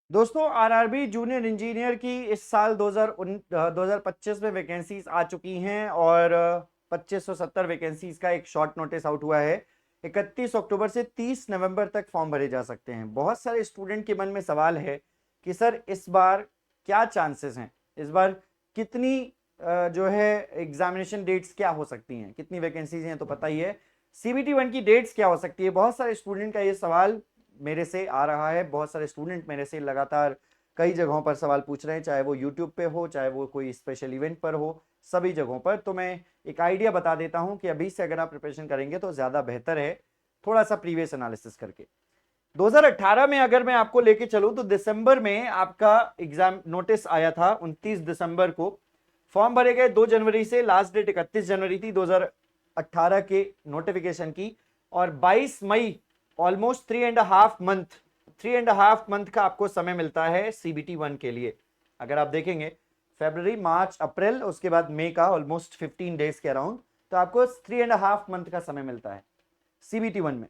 दोस्तों RRB junior engineer की इस साल 2025 में वैकेंसीज आ चुकी हैं और 2570 वैकेंसीज का एक शॉर्ट नोटिस आउट हुआ है। 31 अक्टूबर से 30 नवंबर तक फॉर्म भरे जा सकते हैं। बहुत सारे स्टूडेंट के मन में सवाल है कि सर इस बार क्या चांसेस हैं, इस बार कितनी जो है एग्जामिनेशन डेट्स क्या हो सकती हैं, कितनी वैकेंसीज हैं तो पता ही है। सीबीटी 1 की डेट्स क्या हो सकती है, बहुत सारे स्टूडेंट का ये सवाल मेरे से आ रहा है। बहुत सारे स्टूडेंट मेरे से लगातार कई जगहों पर सवाल पूछ रहे हैं, चाहे वो यूट्यूब पे हो, चाहे वो कोई स्पेशल इवेंट पर हो, सभी जगहों पर। तो मैं एक आइडिया बता देता हूं कि अभी से अगर आप प्रिपरेशन करेंगे तो ज़्यादा बेहतर है, थोड़ा सा प्रीवियस एनालिसिस करके। 2018 में अगर मैं आपको लेके चलूं तो दिसंबर में आपका एग्जाम नोटिस आया था। 29 दिसंबर को फॉर्म भरे गए। 2 जनवरी से लास्ट डेट 31 जनवरी थी 2018 के नोटिफिकेशन की, और 22 मई ऑलमोस्ट 3.5 मंथ का आपको समय मिलता है सीबीटी 1 के लिए। अगर आप देखेंगे फरवरी, मार्च, अप्रैल, उसके बाद मई का ऑलमोस्ट 15 डेज के अराउंड, तो आपको 3.5 मंथ का समय मिलता है सीबीटी 1 में।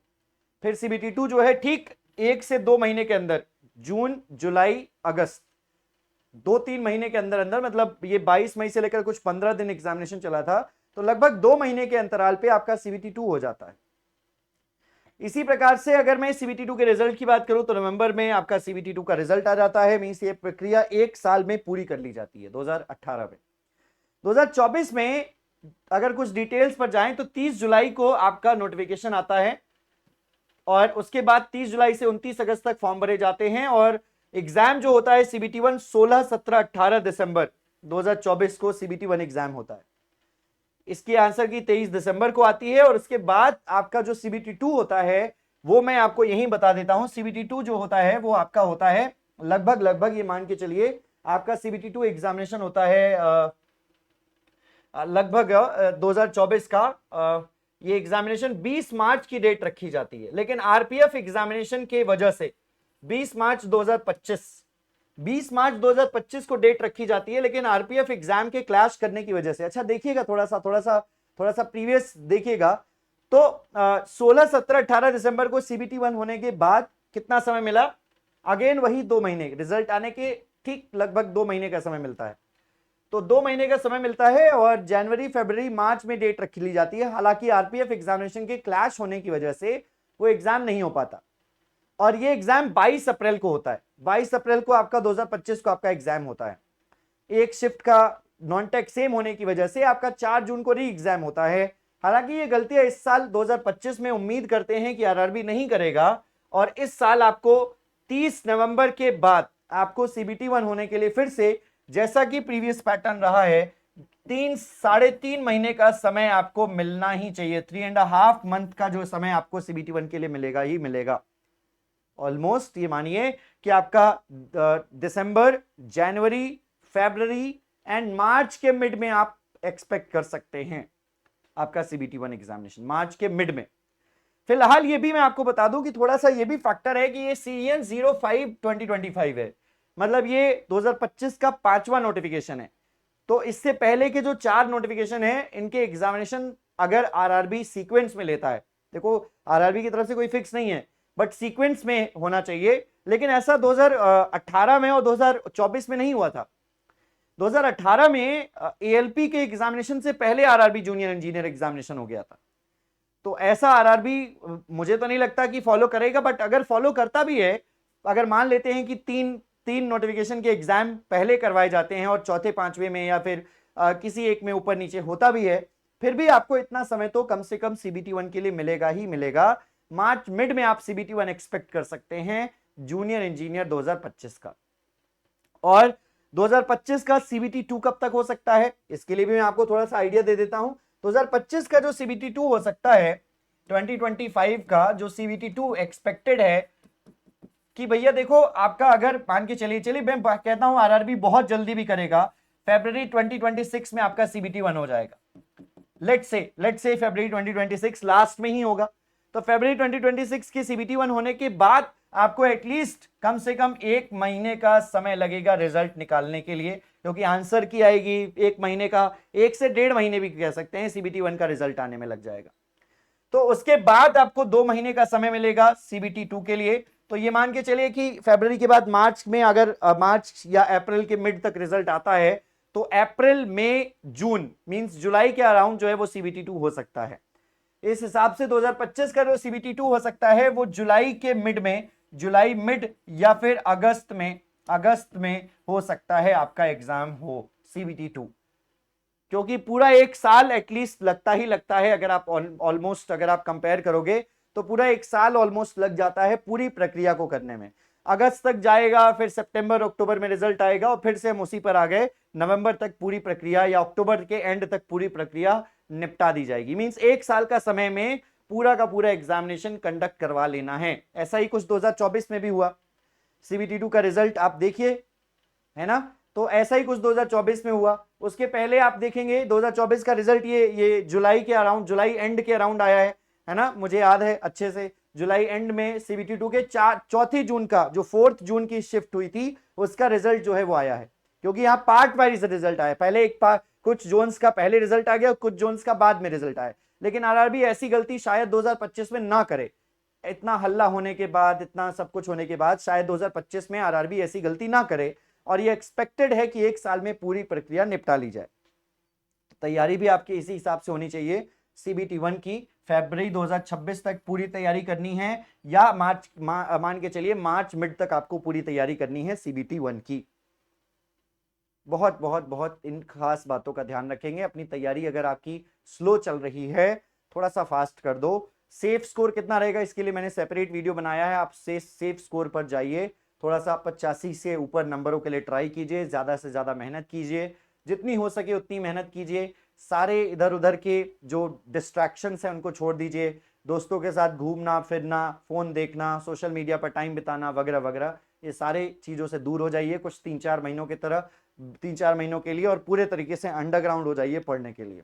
फिर सीबीटी 2 जो है ठीक 1 से 2 महीने के अंदर, जून, जुलाई, अगस्त, 2-3 महीने के अंदर अंदर, मतलब ये 22 मई से लेकर कुछ 15 दिन एग्जामिनेशन चला था, तो लगभग 2 महीने के अंतराल पे आपका सीबीटी 2 हो जाता है। इसी प्रकार से अगर मैं सीबीटी 2 के रिजल्ट की बात करूं तो नवंबर में आपका सीबीटी 2 का रिजल्ट आ जाता है। मींस ये प्रक्रिया 1 साल में पूरी कर ली जाती है 2018 में। 2024 में अगर कुछ डिटेल्स पर जाएं तो 30 जुलाई को आपका नोटिफिकेशन आता है, और उसके बाद 30 जुलाई से 29 अगस्त तक फॉर्म भरे जाते हैं, और एग्जाम जो होता है सीबीटी 1 16, 17, 18 दिसंबर 2024 को सीबीटी 1 एग्जाम होता है। इसकी आंसर की 23 दिसंबर को आती है, और उसके बाद आपका जो सीबीटी 2 होता है वो मैं आपको यहीं बता देता हूं। सीबीटी 2 जो होता है वो आपका होता है लगभग लगभग ये मान के चलिए आपका सीबीटी 2 एग्जामिनेशन होता है लगभग 2024 का ये एग्जामिनेशन 20 मार्च की डेट रखी जाती है, लेकिन आरपीएफ एग्जामिनेशन के वजह से 20 मार्च 2025 को डेट रखी जाती है, लेकिन आरपीएफ एग्जाम के क्लैश करने की वजह से, अच्छा देखिएगा थोड़ा सा प्रीवियस देखिएगा, तो 16, 17, 18 दिसंबर को सीबीटी 1 होने के बाद कितना समय मिला, अगेन वही 2 महीने, रिजल्ट आने के ठीक लगभग 2 महीने का समय मिलता है। तो 2 महीने का समय मिलता है, और जनवरी, फरवरी, मार्च में डेट रखी ली जाती है। हालांकि आरपीएफ एग्जामिनेशन के क्लैश होने की वजह से वो एग्जाम नहीं हो पाता, और ये एग्जाम 22 अप्रैल को होता है। 22 अप्रैल को आपका 2025 को आपका एग्जाम होता है। एक शिफ्ट का नॉन टेक सेम होने की वजह से आपका 4 जून को री एग्जाम होता है। हालांकि ये गलतियां इस साल 2025 में उम्मीद करते हैं कि आरआरबी नहीं करेगा, और इस साल आपको 30 नवंबर के बाद आपको सीबीटी 1 होने के लिए फिर से, जैसा कि प्रीवियस पैटर्न रहा है, 3-3.5 महीने का समय आपको मिलना ही चाहिए। 3.5 मंथ का जो समय आपको सीबीटी 1 के लिए मिलेगा ही मिलेगा। ऑलमोस्ट ये मानिए कि आपका दिसंबर, जनवरी, फरवरी एंड मार्च के मिड में आप एक्सपेक्ट कर सकते हैं आपका सीबीटी 1 एग्जामिनेशन, मार्च के मिड में। फिलहाल ये भी मैं आपको बता दूं कि थोड़ा सा ये भी फैक्टर है कि ये CN 05 2025 है, मतलब ये 2025 का 5वां नोटिफिकेशन है। तो इससे पहले के जो 4 नोटिफिकेशन है इनके एग्जामिनेशन अगर आरआरबी सीक्वेंस में लेता है, देखो आरआरबी की तरफ से कोई फिक्स नहीं है, बट सीक्वेंस में होना चाहिए, लेकिन ऐसा 2018 में और 2024 में नहीं हुआ था। 2018 में एएलपी के एग्जामिनेशन से पहले आरआरबी जूनियर इंजीनियर एग्जामिनेशन हो गया था। तो ऐसा आरआरबी मुझे तो नहीं लगता कि फॉलो करेगा, बट अगर फॉलो करता भी है, अगर मान लेते हैं कि तीन तीन नोटिफिकेशन के एग्जाम पहले करवाए जाते हैं और चौथे, पांचवे में या फिर किसी एक में ऊपर नीचे होता भी है, फिर भी आपको इतना समय तो कम से कम सीबीटी 1 के लिए मिलेगा ही मिलेगा। मार्च मिड में आप सीबीटी 1 एक्सपेक्ट कर सकते हैं जूनियर इंजीनियर 2025 का। और 2025 का सीबीटी 2 कब तक हो सकता है, इसके लिए भी मैं आपको थोड़ा सा आइडिया दे देता हूं। 2025 का जो सीबीटी 2 हो सकता है, 2025 का जो सीबीटी 2 एक्सपेक्टेड है, कि भैया देखो आपका अगर मान के चलिए चलिए मैं कहता हूं आरआरबी बहुत जल्दी भी करेगा, फरवरी 2026 में आपका सीबीटी 1 हो जाएगा। लेट्स से फरवरी 2026 लास्ट में ही होगा, तो फरवरी 2026 की सीबीटी 1 होने के बाद आपको एटलीस्ट कम से कम 1 महीने का समय लगेगा रिजल्ट निकालने के लिए, क्योंकि आंसर की आएगी 1 महीने का, 1 से 1.5 महीने भी कह सकते हैं सीबीटी 1 का रिजल्ट आने में लग जाएगा। तो उसके बाद आपको 2 महीने का समय मिलेगा सीबीटी 2 के लिए। तो ये मान के चलिए कि फरवरी के बाद मार्च में अगर मार्च या अप्रैल के मिड तक रिजल्ट आता है तो अप्रैल मई जून मींस जुलाई के अराउंड जो है वो सीबीटी 2 हो सकता है। इस हिसाब से 2025 का जो सीबीटी 2 हो सकता है वो जुलाई के मिड में, जुलाई मिड या फिर अगस्त में हो सकता है आपका एग्जाम हो सीबीटी 2, क्योंकि पूरा एक साल एटलीस्ट लगता ही लगता है। अगर आप ऑलमोस्ट अगर आप कंपेयर करोगे तो पूरा एक साल ऑलमोस्ट लग जाता है पूरी प्रक्रिया को करने में। अगस्त तक जाएगा, फिर सितंबर अक्टूबर में रिजल्ट आएगा और फिर से हम उसी पर आ गए, नवंबर तक पूरी प्रक्रिया या अक्टूबर के एंड तक पूरी प्रक्रिया निपटा दी जाएगी। मींस एक साल का समय में पूरा का पूरा एग्जामिनेशन कंडक्ट करवा लेना है। ऐसा ही कुछ 2024 में भी हुआ। सीबीटी 2 का रिजल्ट आप देखिए, है ना, तो ऐसा ही कुछ 2024 में हुआ। उसके पहले आप देखेंगे 2024 का रिजल्ट ये जुलाई के अराउंड, जुलाई एंड के अराउंड आया है ना, मुझे याद है अच्छे से। जुलाई एंड में सीबीटी 2 के 4 जून का, जो 4 जून की शिफ्ट हुई थी, उसका रिजल्ट जो है वो आया है, क्योंकि यहाँ पार्ट वाइज रिजल्ट आया। पहले कुछ जोन्स का पहले रिजल्ट आ गया, कुछ जोन्स का बाद में रिजल्ट आया। लेकिन आरआरबी ऐसी गलती शायद 2025 में ना करे। इतना हल्ला होने के बाद, इतना सब कुछ होने के बाद शायद 2025 में आरआरबी ऐसी गलती ना करे, और ये एक्सपेक्टेड है कि एक साल में पूरी प्रक्रिया निपटा ली जाए। तैयारी भी आपकी इसी हिसाब से होनी चाहिए। सीबीटी 1 की फरवरी 2026 तक पूरी तैयारी करनी है, या मान के चलिए मार्च मिड तक आपको पूरी तैयारी करनी है सीबीटी 1 की। बहुत बहुत बहुत इन खास बातों का ध्यान रखेंगे। अपनी तैयारी अगर आपकी स्लो चल रही है, थोड़ा सा फास्ट कर दो। सेफ स्कोर कितना रहेगा इसके लिए मैंने सेपरेट वीडियो बनाया है, आप सेफ स्कोर पर जाइए। थोड़ा सा 85 से ऊपर नंबरों के लिए ट्राई कीजिए, ज्यादा से ज्यादा मेहनत कीजिए, जितनी हो सके उतनी मेहनत कीजिए। सारे इधर उधर के जो डिस्ट्रैक्शंस हैं उनको छोड़ दीजिए। दोस्तों के साथ घूमना फिरना, फोन देखना, सोशल मीडिया पर टाइम बिताना वगैरह वगैरह, ये सारे चीजों से दूर हो जाइए कुछ 3-4 महीनों की तरह, 3-4 महीनों के लिए, और पूरे तरीके से अंडरग्राउंड हो जाइए पढ़ने के लिए।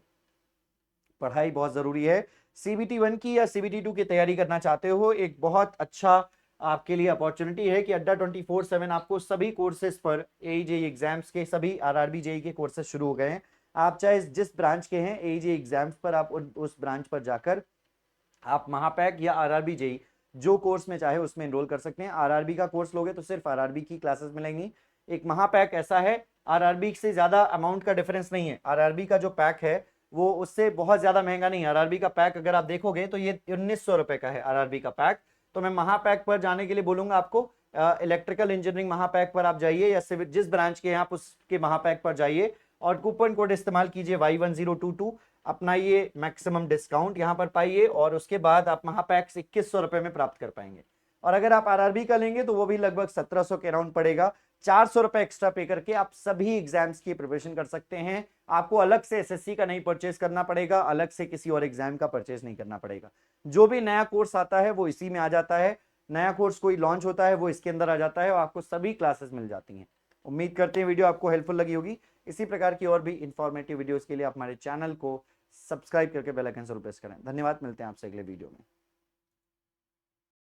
पढ़ाई बहुत जरूरी है। सीबीटी 1 की या सीबीटी 2 की तैयारी करना चाहते हो, एक बहुत अच्छा आपके लिए अपॉर्चुनिटी है कि अड्डा 24/7 आपको सभी कोर्सेज पर, एईजेई एग्जाम्स के सभी आरआरबी जेई के कोर्सेज शुरू हो गए हैं। आप चाहे जिस ब्रांच के हैं एईजेई एग्जाम्स पर, आप उस ब्रांच पर जाकर आप महापैक या आरआरबी जेई जो कोर्स में चाहे उसमें एनरोल कर सकते हैं। आरआरबी का कोर्स लोगे तो सिर्फ आरआरबी की क्लासेस मिलेंगी। एक महापैक ऐसा है, आरआरबी से ज्यादा अमाउंट का डिफरेंस नहीं है। आरआरबी का जो पैक है वो उससे बहुत ज्यादा महंगा नहीं है। आरआरबी का पैक अगर आप देखोगे तो ये 1900 रुपए का है आरआरबी का पैक। तो मैं महापैक पर जाने के लिए बोलूंगा आपको, इलेक्ट्रिकल इंजीनियरिंग महापैक पर आप जाइए, या सिविल जिस ब्रांच के हैं आप उसके महापैक पर जाइए और कूपन कोड इस्तेमाल कीजिए Y1022, अपनाइए मैक्सिमम डिस्काउंट यहाँ पर पाइए, और उसके बाद आप महापैक्स 2100 रुपए में प्राप्त कर पाएंगे। और अगर आप आरआरबी का लेंगे तो वो भी लगभग 1700 के अराउंड पड़ेगा। 400 रुपए एक्स्ट्रा पे करके आप सभी एग्जाम्स की प्रिपरेशन कर सकते हैं। आपको अलग से एसएससी का नहीं परचेज करना पड़ेगा, अलग से किसी और एग्जाम का परचेज नहीं करना पड़ेगा। जो भी नया कोर्स आता है वो इसी में आ जाता है, नया कोर्स कोई लॉन्च होता है वो इसके अंदर आ जाता है, और आपको सभी क्लासेस मिल जाती हैं। उम्मीद करते हैं वीडियो आपको हेल्पफुल लगी होगी। इसी प्रकार की और भी इंफॉर्मेटिव वीडियोस के लिए आप हमारे चैनल को सब्सक्राइब करके बेल आइकन जरूर प्रेस करें। धन्यवाद, मिलते हैं आपसे अगले वीडियो में।